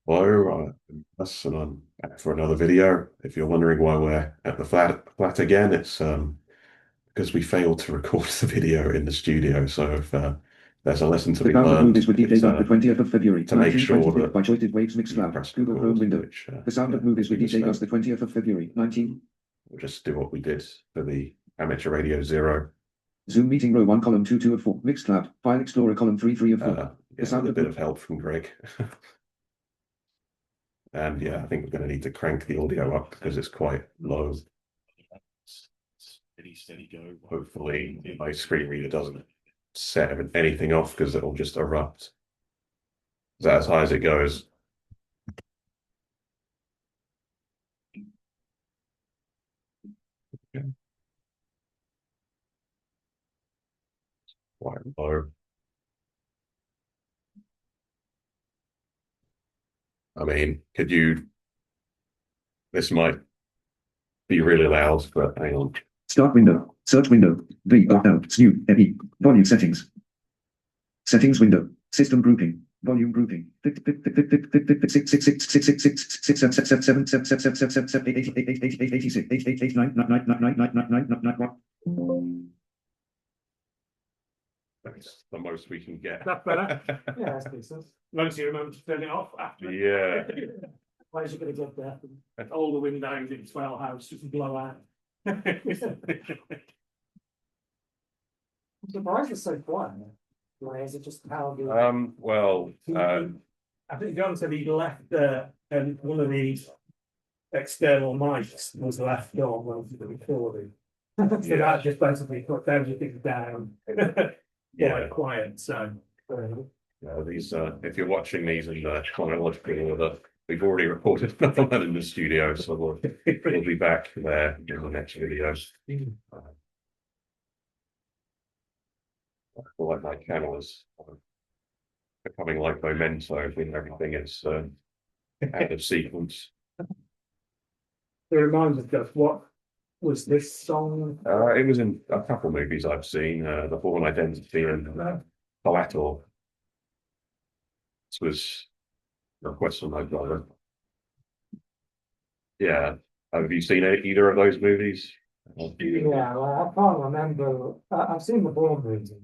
Hello, us, and I'm back for another video. If you're wondering why we're at the flat again, it's because we failed to record the video in the studio. So if there's a lesson to The be sound of learned, movies with it's details on the 20th of February, to make sure 1926 that by Choices Waves you Mixcloud, press Google Chrome record, window. which The sound yeah, of movies we with just details don't. the 20th of February, 19. We'll just do what we did for the Amateur Radio Zero. Zoom meeting row 1 column 2 2 of 4. Mixcloud, File Explorer column 3 3 of 4. The Yeah, sound with a of bit of help from Greg. And yeah, I think we're going to need to crank the audio up because it's quite low. Steady, steady go. Hopefully, my screen reader doesn't set anything off because it'll just erupt. Is that as high as it goes? Yeah. Quite low. I mean, could you? This might be really loud, but hang on. Start window, search window, VOL, SNU, ME, volume settings. Settings window, system grouping, volume grouping. That's the most we can get. That's better. Yeah, that's decent. As long as you remember to turn it off after. Yeah. Where's you going to get there? All the windows in 12 house just blow out. I'm surprised it's so quiet. Why is it just how the I think John said he left and one of the external mics was left on when he was recording. So Yeah. that just basically put everything down. Yeah. Quiet. So These if you're watching these in the chronological order, we've already recorded another one in the studio, so we'll be back there in the next video. I feel like my channel is becoming like Memento when everything is out of sequence. it reminds us just what was this song? It was in a couple of movies I've seen, The Bourne Identity and Collateral. This was a request from my brother. Yeah. Have you seen either of those movies? Yeah, well, I can't remember. I've seen the Bourne movie.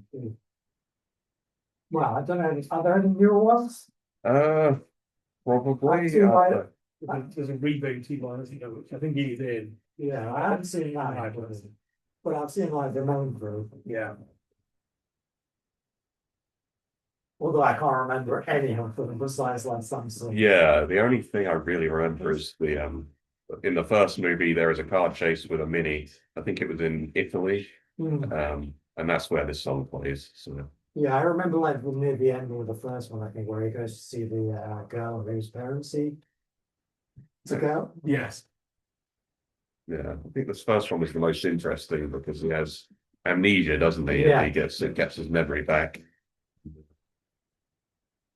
Well, I don't know. Are there any newer ones? Probably. There's a reboot he was, which I think he's in. Yeah, I haven't seen that, but I've seen like the main group. Yeah. Although I can't remember any of them besides like Samsung. Yeah, the only thing I really remember is the in the first movie there is a car chase with a Mini. I think it was in Italy. And that's where this song plays. So yeah, I remember like near the end of the first one, I think, where he goes to see the girl whose parents he took out. Yes. yeah, I think this first one was the most interesting because he has amnesia, doesn't he? Yeah. And he gets his memory back.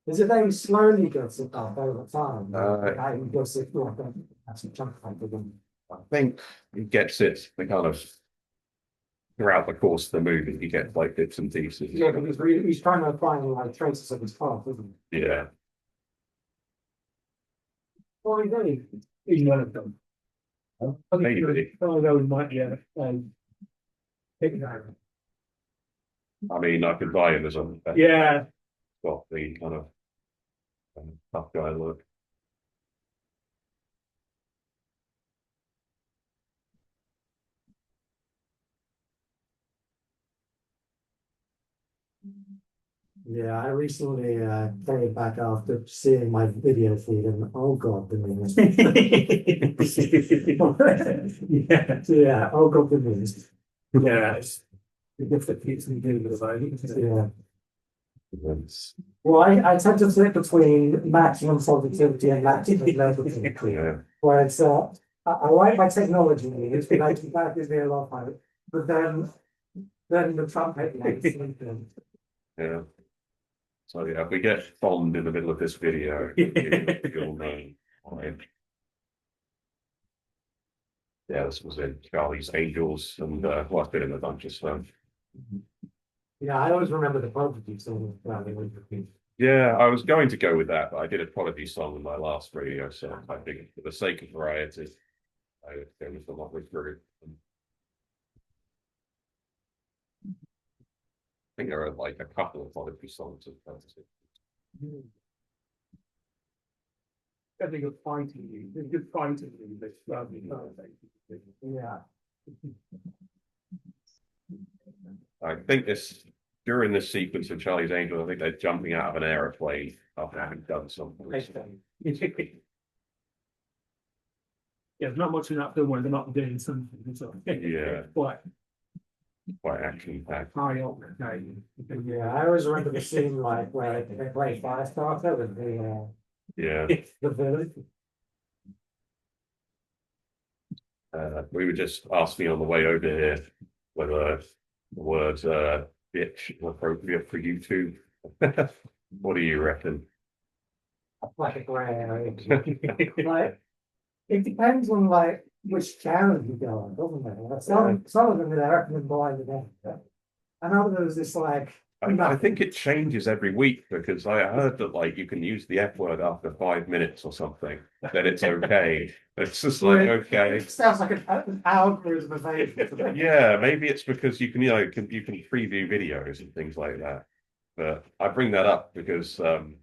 Is it very slowly gets it up over time? I think he gets it the kind of throughout the course of the movie, he gets like bits and pieces. Yeah, but he's trying to find like traces of his past, isn't he? Yeah. Well, he's one of them. Maybe. Oh, no, he might, yeah. I mean, I could buy him as a Yeah. got the kind of tough guy look. Yeah, I recently came back after seeing my video feed and oh god, the memes. yeah, oh god, the memes. Yeah, it's the gift that keeps me doing this. Yeah. Well, I tend to flip between maximum positivity and maximum negativity. Yeah. Where it's I like my technology news, that gives me a lot of fun. But then the Trump headlines. Yeah. So yeah, if we get bombed in the middle of this video, you'll know why. Yeah, this was in Charlie's Angels and well, I've been in a bunch of stuff. Yeah, I always remember the positive song. Yeah, I was going to go with that, but I did a Prodigy song in my last radio, so I think for the sake of variety, I would go with the Motley Crue. I think there are like a couple of Prodigy songs of fantasy. Definitely good fighting music, good fighting music, rather than yeah. I think this during this sequence of Charlie's Angels, I think they're jumping out of an aeroplane after having done something. Yeah, there's not much in that film where they're not doing something. So Yeah, quite action packed. high up. Yeah, I always remember the scene like where they play Firestarter with Yeah. the villain. We were just asking on the way over here whether the word bitch is appropriate for YouTube. What do you reckon? Like a grey area. Like it depends on like which channel you go on, doesn't it? Like, some of them are recommended by the name. I know there was this like I think it changes every week because I heard that like you can use the F word after 5 minutes or something, then it's okay. It's just like okay. It sounds like an algorithm of age. Yeah, maybe it's because you can you can preview videos and things like that. But I bring that up because the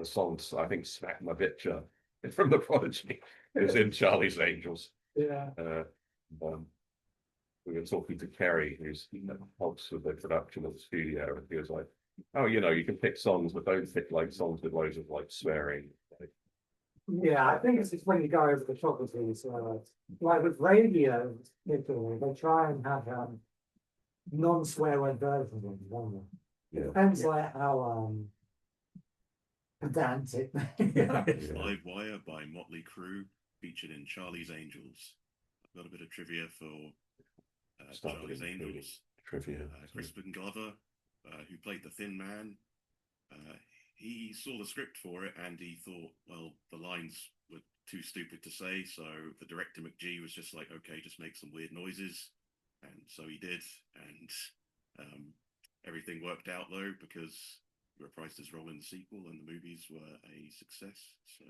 song I think "Smack My Bitch Up" from the Prodigy is in Charlie's Angels. Yeah. Um, we were talking to Kerry, who's helps with the production of the studio, and he was like, "Oh, you can pick songs, but don't pick like songs with loads of like swearing." Yeah, I think it's when you go over the top of these, like with radio, particularly, they try and have non-swear word versions of them. It depends like how pedantic. Live Wire by Motley Crue, featured in Charlie's Angels. I've got a bit of trivia for Charlie's Angels. Trivia. Crispin Glover, who played the Thin Man, he saw the script for it and he thought, well, the lines were too stupid to say. So the director McGee was just like, okay, just make some weird noises. And so he did. And everything worked out though, because we were priced as wrong in the sequel and the movies were a success. So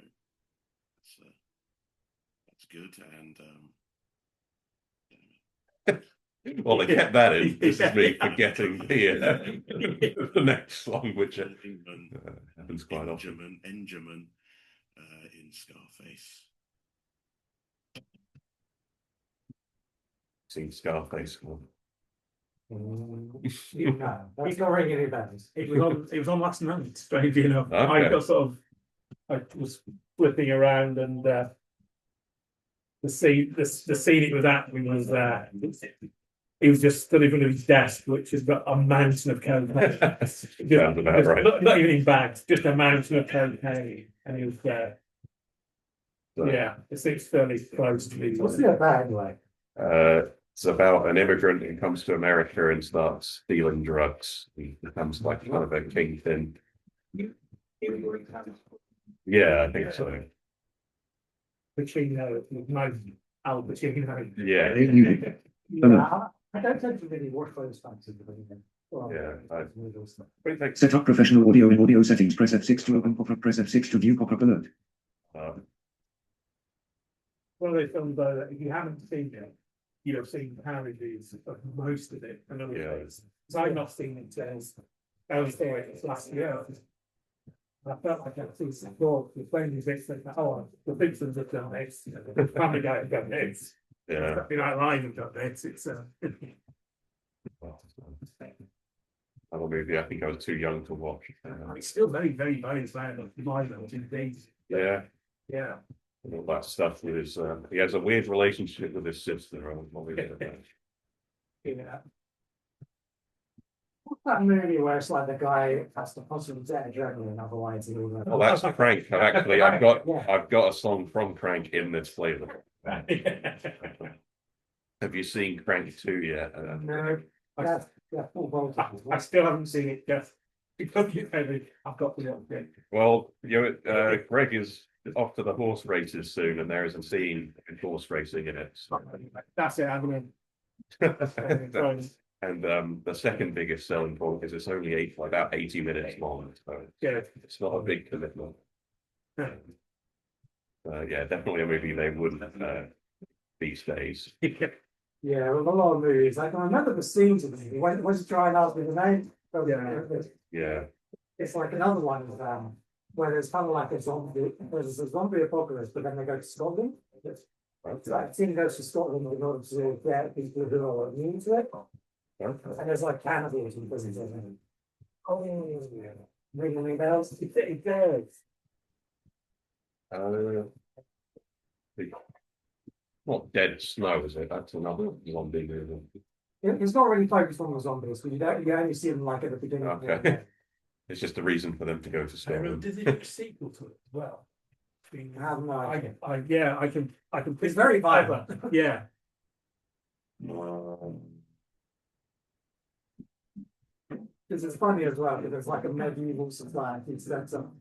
that's good. And well, they kept that in. This is me forgetting the next song, which happens quite often. Engerman in Scarface. Seen Scarface. No, that's not ringing any bells. It was on last night, strangely enough. Okay. I was flipping around and the scene it was at was he was just stood in front of his desk, which has got a mountain of cocaine. Sounds about right. Not even in bags, just a mountain of cocaine. And he was there. Yeah, it seems fairly close to me. What's it about anyway? It's about an immigrant who comes to America and starts stealing drugs. He becomes like kind of a kingpin. Yeah, I think so. Pacino, most Al Pacino. Yeah. Yeah, I don't tend to really watch those fancy. Set up professional audio in audio settings. Press F6 to open pop-up. Press F6 to view pop-up alert. One of those films though that if you haven't seen it, you'll have seen parodies of most of it. And so I've not seen it since I was there last year. I felt like I'd seen some thought with playing these bits like, oh, the Simpsons have done this, the Family Guy have done this. Yeah. Saturday Night Live have done this. It's Another movie I think I was too young to watch. it's still very, very, very bad in my indeed. Yeah. Yeah. And all that stuff with his he has a weird relationship with his sister. Yeah. What's that movie where it's like the guy has to possibly get adrenaline, otherwise he will. Well, that's Crank. I've got a song from Crank in this flavor. Have you seen Crank 2 yet? No. I still haven't seen it just because I've got the update. Well, Greg is off to the horse races soon, and there is a scene in horse racing in it. That's it, I'm gonna And the second biggest selling point is it's only about 80 minutes long, so Yeah. it's not a big commitment. Yeah. Yeah, definitely a movie they wouldn't these days. Yeah, with a lot of movies, I can remember the scenes of the movie. When you try and ask me the name, Yeah, it's like another one where there's kind of like a zombie, there's a zombie apocalypse, but then they go to Scotland. It's like the team goes to Scotland in order to get people who are immune to it. And there's like cannibals and things. Oh, yeah. Ring any bells? It does. uh, not Dead Snow, is it? That's another zombie movie. It's not really focused on the zombies, but you only see them like at the beginning. Okay. It's just a reason for them to go to I don't know, Scotland. did they do a sequel to it as well? I have no idea. Yeah, I can. It's very violent. Yeah. Because it's funny as well, because it's like a medieval society set up.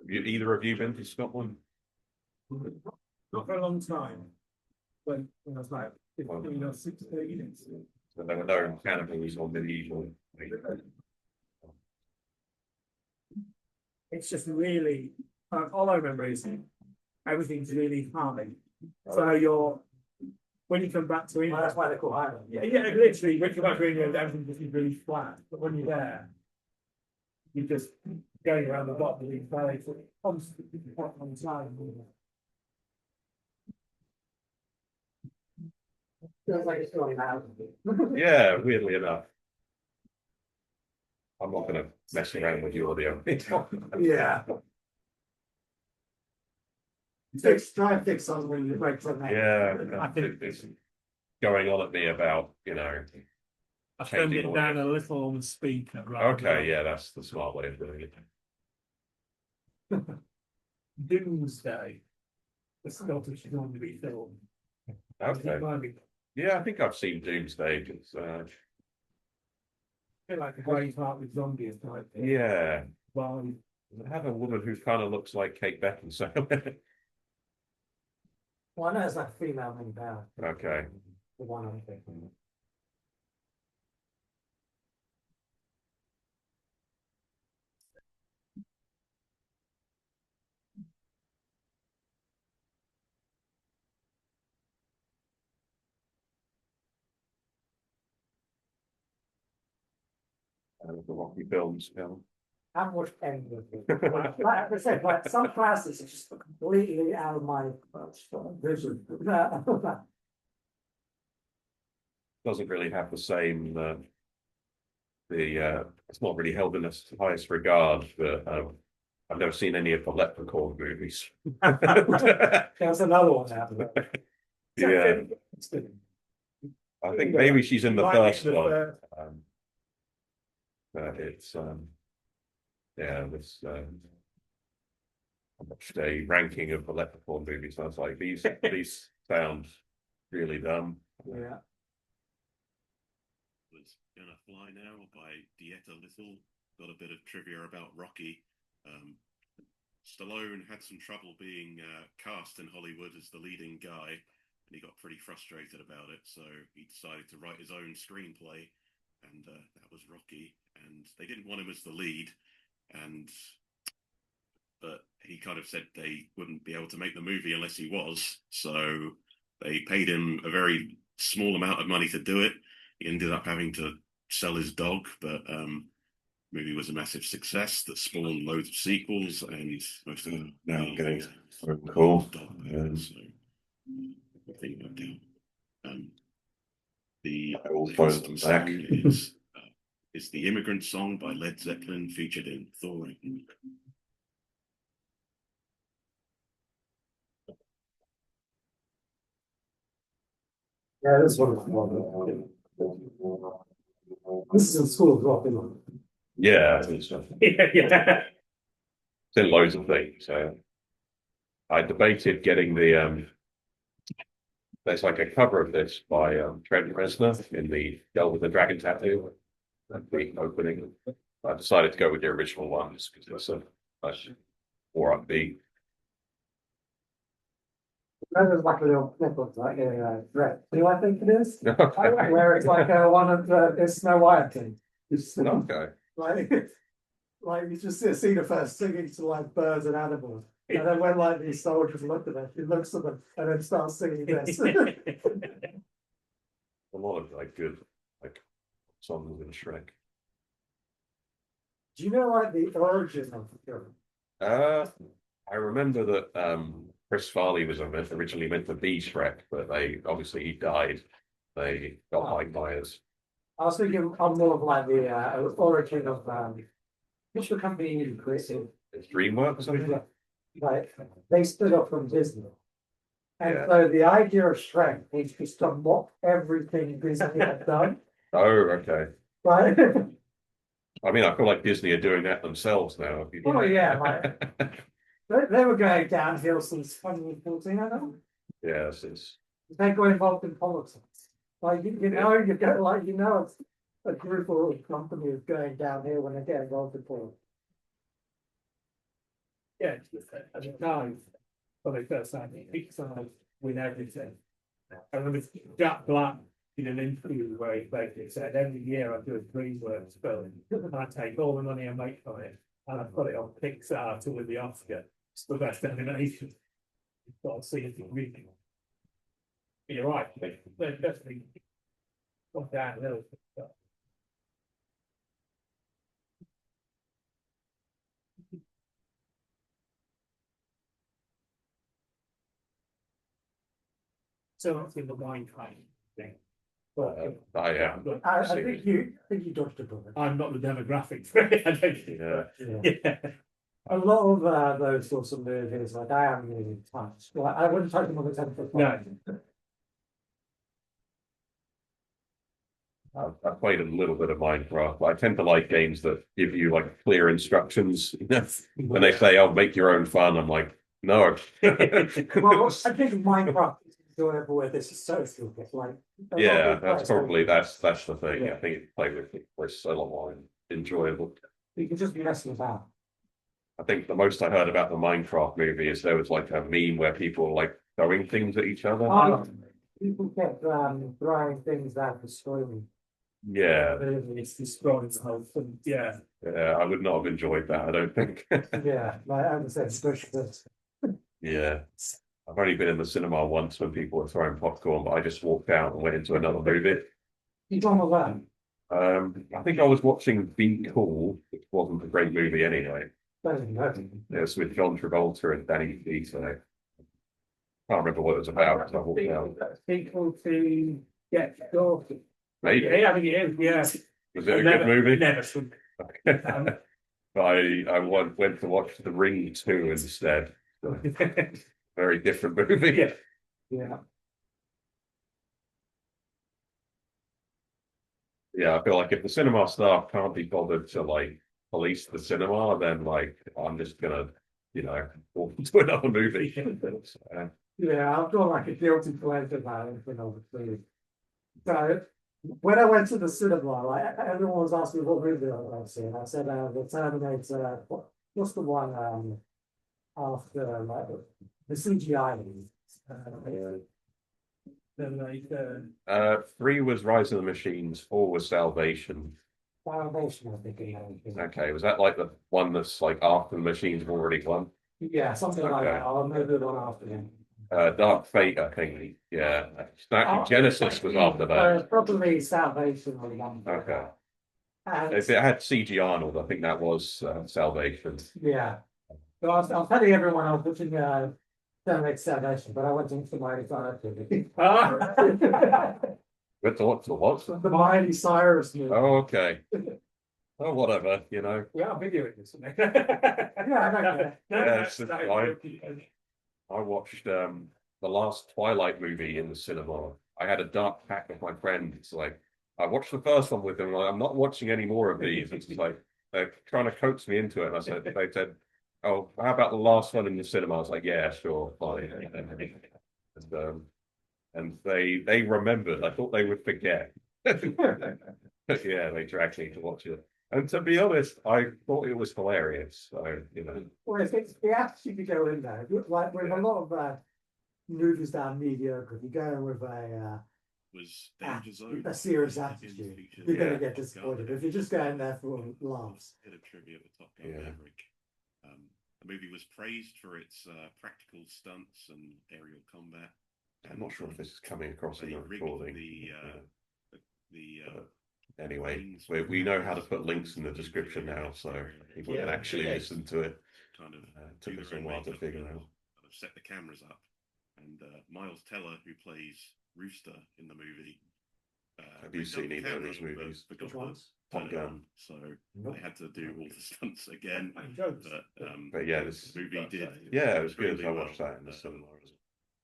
Either of you been to Scotland? Not for a long time. When I was like 15 or 16. So there were no cannibals or medieval. It's just really, all I remember is everything's really high. So when you come back to England, That's why they're called Ireland. yeah, literally, when you come back to England, everything just is really flat. But when you're there, you're just going around the bottom of these valleys, constantly on the side. Feels like it's going out. Yeah, weirdly enough. I'm not going to mess around with your audio. Yeah. Try and fix something when you break something. Yeah, I think it's going on at me about, I turned changing it down a little on the speaker. Okay, yeah, that's the smart way of doing it. Doomsday. The Scottish zombie film. Okay. Yeah, I think I've seen Doomsday. It's, Bit like a Braveheart with zombies type thing. yeah. Well, I have a woman who kind of looks like Kate Beckinsale. Well, I know it's like a female main power. Okay. The one I'm thinking. The Rocky films. Yeah. I haven't watched any of it. Like I said, like some classes are just completely out of my vision. Doesn't really have the same. It's not really held in the highest regard, but I've never seen any of the Leprechaun movies. There's another one happening. Yeah, I think maybe she's in the first one. But it's yeah, this I watched a ranking of the Leprechaun movies. I was like, these sound really dumb. Yeah. Was Gonna Fly Now by Dieta Little. Got a bit of trivia about Rocky. Stallone had some trouble being cast in Hollywood as the leading guy, and he got pretty frustrated about it. So he decided to write his own screenplay, and that was Rocky. And they didn't want him as the lead, but he kind of said they wouldn't be able to make the movie unless he was. So they paid him a very small amount of money to do it. He ended up having to sell his dog, but movie was a massive success that spawned loads of sequels, and most of them Now I'm getting a phone call. So I think worked out. The All phones anthem back. song is the Immigrant Song by Led Zeppelin, featured in Thor Ragnarok. Yeah, this one. This is in school as well, isn't it? Yeah, it's yeah. in loads of things. So I debated getting there's like a cover of this by Trent Reznor in the Girl with the Dragon Tattoo. At the opening. I decided to go with the original one just because it's a much more upbeat. There's like a little clip of like a threat. Who I think it is, Okay. where it's like one of the it's Snow White thing. It's Okay. like like you just see the first singing to like birds and animals, and then when like these soldiers look at it, he looks at them and then starts singing this. A lot of like good like songs in Shrek. Do you know like the origin of the film? I remember that Chris Farley was originally meant to be Shrek, but they obviously he died. They got Mike Myers. I was thinking I'm more of like the origin of which the company you created. It's DreamWorks, I think. Like they stood up from Disney. And Yeah. so the idea of Shrek is just to mock everything Disney had done. Oh, okay. Right? I mean, I feel like Disney are doing that themselves now. If you Oh yeah, like they were going downhill since 2014, I know. Yes, it's They got involved in politics. Like you know, you get like it's a group or a company is going downhill when they get involved in politics. Yeah, at the time, when they first started, Pixar win everything. I remember Jack Black in an interview where he basically said, every year I do a DreamWorks film, and I take all the money I make from it, and I put it on Pixar to win the Oscar. It's the best animation. You've got to see it really. You're right, they're definitely gone downhill. So that's in the wine kind thing. But I am. I think you dodged a bullet. I'm not the demographic for it. I don't think. Yeah. Yeah. A lot of those sorts of movies, like I am really touched. Like I wouldn't touch them on the 10 foot. No. I've played a little bit of Minecraft, but I tend to like games that give you like clear instructions. When they say, "Oh, make your own fun," I'm like, no. Well, I think Minecraft is enjoyable with this social bit. Like Yeah, that's probably that's the thing. Yeah. I think it play with people is so long and enjoyable. you can just be messing about. I think the most I heard about the Minecraft movie is there was like a meme where people were like throwing things at each other. People kept throwing things out the screen. Yeah, It's destroying the whole thing. Yeah. yeah, I would not have enjoyed that, I don't think. Yeah, like as I said, special this. Yeah, I've only been in the cinema once when people were throwing popcorn, but I just walked out and went into another movie. You don't know that. I think I was watching Be Cool, which wasn't a great movie anyway. Don't know. It was with John Travolta and Danny DeVito. Can't remember what it was about. So I walked out. People to get sorted. Maybe. Yeah, I think it is. Yeah. Was it a good movie? Never should. I went to watch The Ring 2 instead. Very different movie. Yeah. Yeah. Yeah, I feel like if the cinema staff can't be bothered to like police the cinema, then like I'm just gonna, walk into another movie. So, Yeah, I've got like a guilty pleasure about it, obviously. So when I went to the cinema, like everyone was asking me what movie I was seeing. I said the Terminator. What's the one after like the CGI? Then 3 was Rise of the Machines, 4 was Salvation. Foundation, I think. Okay, was that like the one that's like after the machines have already won? Yeah, something like Okay. that. I'll know the one after him. Dark Fate, I think. Yeah, actually, Genesis was after that. Probably Salvation or one. Okay. And, If it had CG Arnold, I think that was Salvation. yeah. So I was telling everyone I was watching Terminator Salvation, but I went into my movie. Went to what? To what? The Miley Cyrus movie. Oh, okay. Oh, whatever, Yeah, I'm videoing this. Yeah, I don't care. Yeah, it's just fine. I watched the last Twilight movie in the cinema. I had a dark pack with my friend. It's like I watched the first one with them. Like, I'm not watching any more of these. It's like they're trying to coax me into it. And they said, "Oh, how about the last one in the cinema?" I was like, "Yeah, sure, fine." And they remembered. I thought they would forget. But yeah, they dragged me to watch it. And to be honest, I thought it was hilarious. So Well, it's the attitude you go in there. Like with a lot of movies that are mediocre, if you go in with Was Danger Zone a serious Top Gun attitude, featured you're going Yeah. to get disappointed. If you're just going there for laughs. Bit of trivia with Top Gun Yeah. Maverick. The movie was praised for its practical stunts and aerial combat. I'm not sure if this is coming across in They the rigged recording. Anyway, we know how to put links in the description now, so people can actually listen to it. Kind of Took us a while to figure out. Set the cameras up, and Miles Teller, who plays Rooster in the movie, Have you seen either of these movies? Which ones? Top Gun. So they had to do all the stunts again. But yeah, this movie did. Yeah, it was good. extremely I watched well. that in the cinema as well.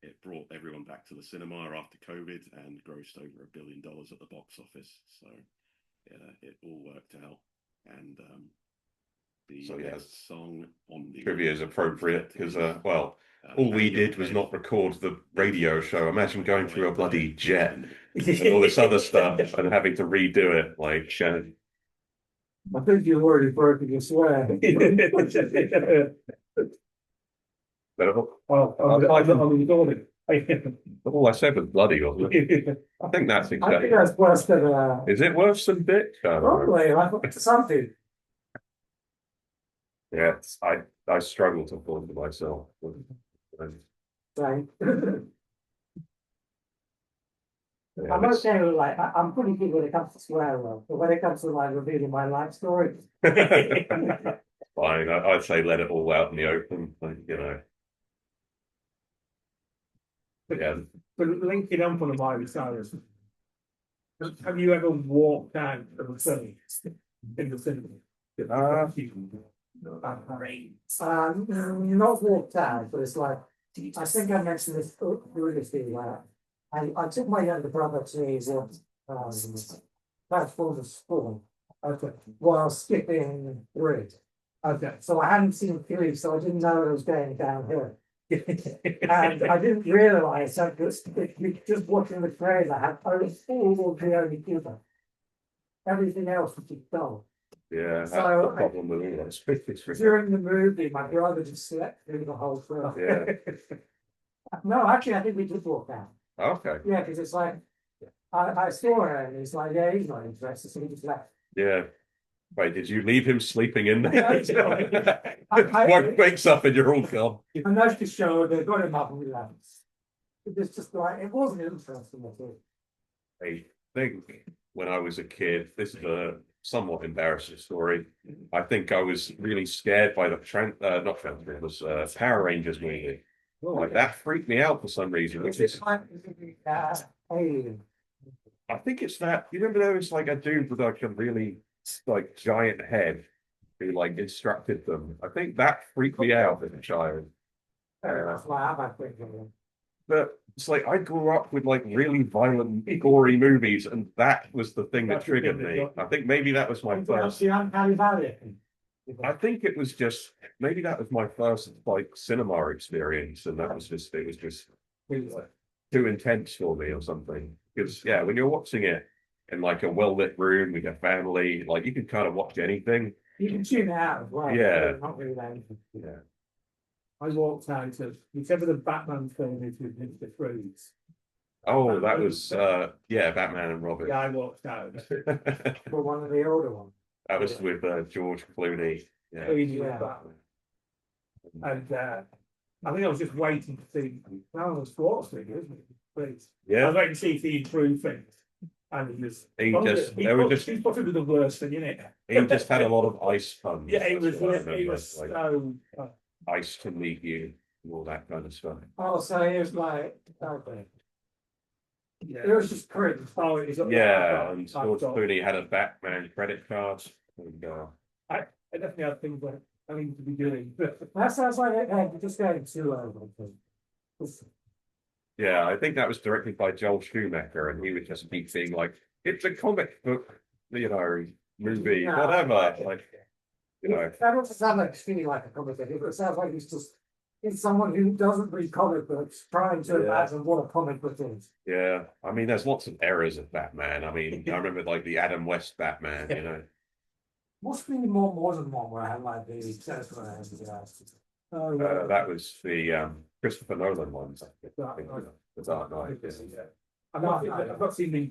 It brought everyone back to the cinema after COVID and grossed over $1 billion at the box office. So yeah, it all worked out. And the So, yeah, next song on the Trivia is appropriate because, well, all we did was not record the radio show. Imagine going through a bloody jet and all this other stuff and having to redo it. Like, I think you've already broken your swear. I'm recording. all I said was bloody, wasn't it? I think that's I think exactly. that's worse than Is it worse than Dick? I don't know. probably. I thought something. Yeah, I struggle to form to myself. Right. Yeah, I'm okay with like I'm pretty good when it comes to swear word, but when it comes to like revealing my life story, fine. I'd say let it all out in the open, like, you know. Yeah, But linking up on the Miley Cyrus, have you ever walked out of a film in the cinema? not walked out, but it's like I think I mentioned this previously where I took my younger brother to his Transformers Spawn, okay, while skipping Bridge. Okay, so I hadn't seen three, so I didn't know it was going downhill. And I didn't realise that just watching the trailer had only the only Cuba. Everything else was just dull. yeah, that's So, the problem with all that. During the movie, my brother just slept through the whole film. Yeah. No, actually, I think we did walk out. Okay. Yeah, because it's like I saw her and it's like, yeah, he's not interested, so he just left. Yeah. Wait, did you leave him sleeping in there? I- One wakes up and you're all gone. I noticed the show, they got him up and we left. It was just like it wasn't interesting at all. I think when I was a kid, this is a somewhat embarrassing story. I think I was really scared by the not Transformers, Power Rangers movie. Like that freaked me out for some reason. Which is, Alien. I think it's that. You remember there was like a dude with like a really like giant head who like instructed them. I think that freaked me out as a child. That's why I'm not thinking. But it's like I grew up with like really violent, gory movies, and that was the thing that That's the thing triggered that me. got you. I think maybe that was my first. The uncanny valley. I think it was just maybe that was my first like cinema experience, and that was just it was just too intense for me or something. Because yeah, when you're watching it in like a well-lit room with your family, like you can kind of watch anything. You can tune it out as well. Yeah. Not really that. Yeah. I walked out of whichever the Batman film is with Mr. Freeze. Oh, that was yeah, Batman and Robin. Yeah, I walked out. For one of the older ones. That was with George Clooney. Yeah. Yeah. And I think I was just waiting to see. Well, it's Schwarzenegger, isn't it? Please. I Yeah. was waiting to see if he improved things. And he just, He just he's possibly the worst thing in it. he just had a lot of ice puns. Yeah, it was, That's what I it remember, was like so. ice to meet you, and all that kind of stuff. Oh, so it was like, okay. Yeah. It was just cringe. Oh, it was, Yeah, and I've George got- Clooney had a Batman credit card. And, I definitely had things that I need to be doing. That sounds like it just going too over. yeah, I think that was directed by Joel Schumacher, and he would just keep saying like, "It's a comic book, you know, movie, No. whatever." Like, you know, That doesn't sound like it's feeling like a comic book. It sounds like it's someone who doesn't read comic books trying to Yeah. imagine what a comic book is. yeah. I mean, there's lots of errors of Batman. I mean, I remember like the Adam West Batman, you know. Must be more modern one where I had like the That was the Christopher Nolan ones. I think. Dark Knight. The Dark Knight. Yeah. I've not seen the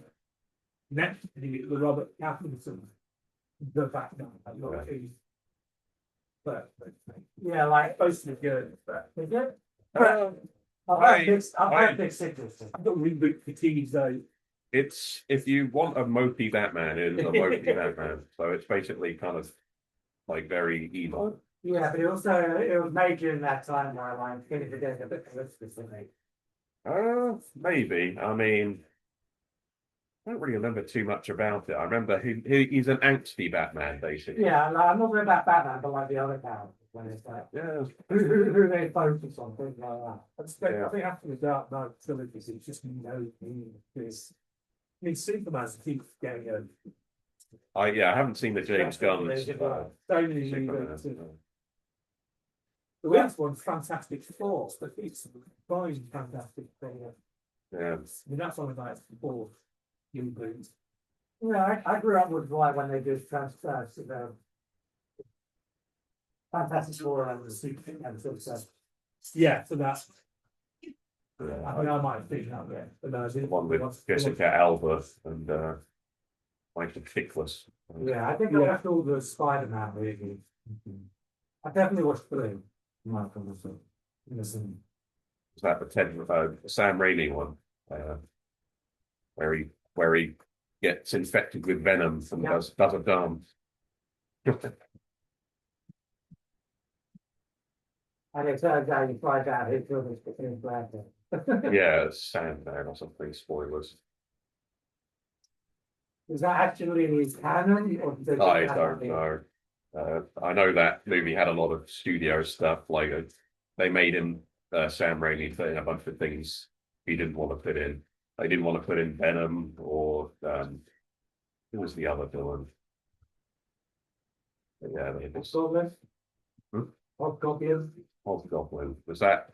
next, the Robert Pattinson, the Batman. But Yeah, like, supposed to be good, but is it? Uh, I've had big signals. I've got reboot fatigue though. it's if you want a mopey Batman, it's a mopey Batman. So it's basically kind of like very evil. Yeah, but it also, it was made during that time where I'm feeling the dead a bit specific. Maybe. I mean, I don't really remember too much about it. I remember he's an angsty Batman, basically. Yeah, like, I'm not talking about Batman, but like the other characters, when it's like, Yeah. who they focus on, things like that. I think after the Dark Knight trilogy, it's just no meaning. Because I mean, Superman's keeps getting a I haven't seen the James Gunn. so many Superman. reboots. The last one's Fantastic Four, but it's fine Fantastic Four. Yeah. I mean, that's only like four reboots. Yeah, I grew up with like when they did transfers to the Fantastic Four and the Super and so. Yeah, so that's. Yeah. I mean, I might have seen that, yeah. But no, The one with Jessica Alba and Michael Chiklis. Yeah, I think I watched all the Spider-Man movies. I definitely watched three. Michael was innocent. Was that the Sam Raimi one? Where he gets infected with venom and does a dance. And it turns out you find out his brother's became black. Yeah, it's Sandman or something. Spoilers. Is that actually canon? Or did they I just don't know. I know that movie had a lot of studio stuff. Like they made him Sam Raimi put in a bunch of things he didn't want to put in. They didn't want to put in Venom or who was the other villain? But yeah, they just Goblin? Hmm? Hobgoblin? Hobgoblin. Was that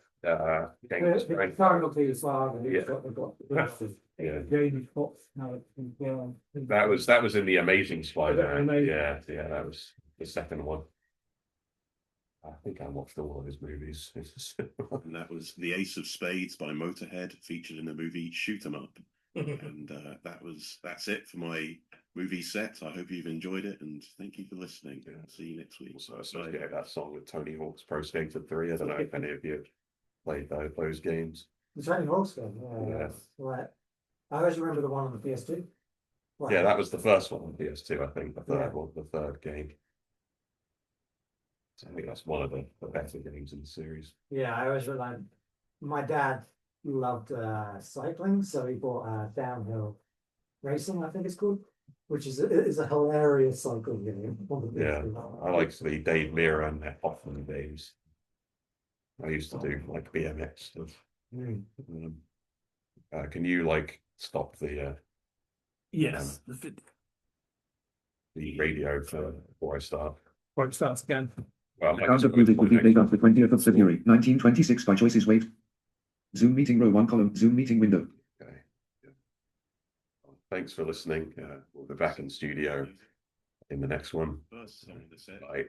Genghis Khan? Cardinal to his father. Yeah. Yeah. Jamie Foxx. No, That was in the Amazing Spider-Man. Amazing. Yeah, that was the second one. I think I watched all of his movies. And that was The Ace of Spades by Motorhead, featured in the movie Shoot 'Em Up. And that's it for my movie set. I hope you've enjoyed it, and thank you for listening. See you next week. Also associated that song with Tony Hawk's Pro Skater 3. I don't know if any of you played those games. The Tony Hawk's game, Yeah. Right. I always remember the one on the PS2. Right. Yeah, that was the first one on PS2, I think. The third game. So I think that's one of the better games in the series. Yeah, I always remember. My dad loved cycling, so he bought downhill racing, I think it's called, which is a hilarious cycling game. Yeah, I like the Dave Mirra and Hoffman games. I used to do like BMX stuff. Can you like stop the Yes. the radio before I start? Right, starts again. Well, The count of music will be played on the 20th of February, 1926 by Choices Wave. Zoom meeting row 1 column, Zoom meeting window. Okay. Yeah. Thanks for listening. We'll be back in studio in the next one. First song in the set. Bye.